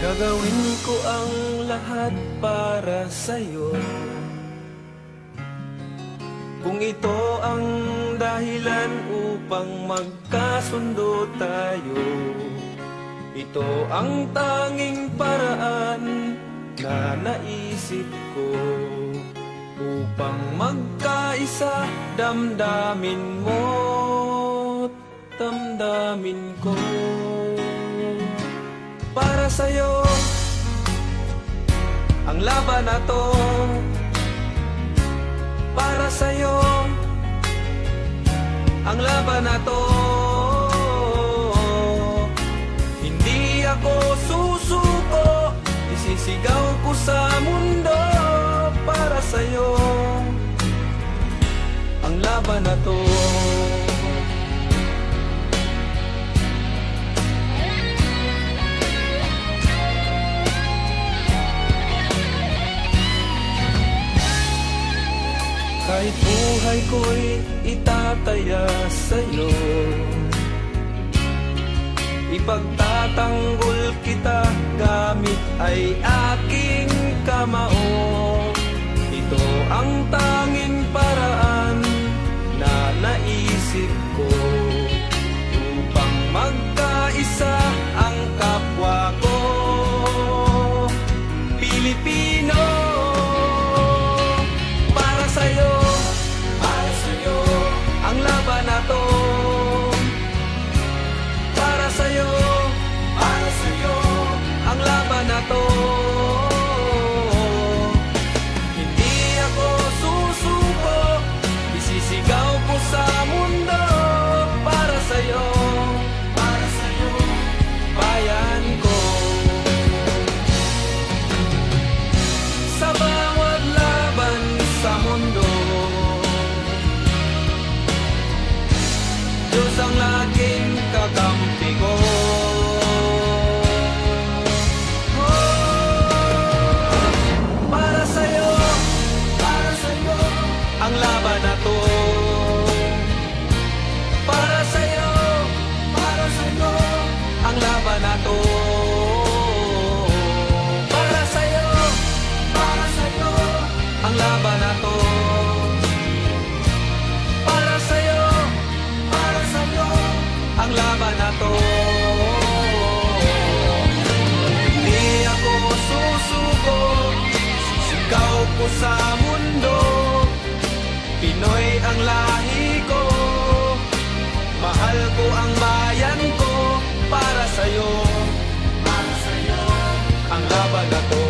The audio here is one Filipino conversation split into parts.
Gagawin ko ang lahat para sa'yo. Kung ito ang dahilan upang magkasundo tayo, ito ang tanging paraan na naisip ko upang magkaisa, damdamin mo't damdamin ko. Para sa'yo ang laban na to, para sa'yo ang laban na to. Hindi ako susuko, isisigaw ko sa mundo. Para sa'yo ang laban na to. Kahit buhay ko'y itataya sa'yo, ipagtatanggol kita gamit ay aking kamao. Ito ang tanging paraan na naisip ko upang magkaisa ang kapwa ko Pilipino. Para sa'yo ang laban na to. Para sa'yo ang laban na to. Hindi ako susuko, isisigaw ko sa mundo. Para sa'yo bayan ko. Sa bawat laban sa mundo, Diyos ang laging kakampi ko. Para sa'yo ang laban na to. Para sa'yo ang laban na to. Para sa'yo ang laban na to. Para sa'yo ang laban na to. Hindi ako susuko, sisigaw ko sa mundo. Pinoy ang lahi ko, mahal ko ang bayan ko. Para sa'yo ang laban na to.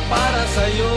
Para sa'yo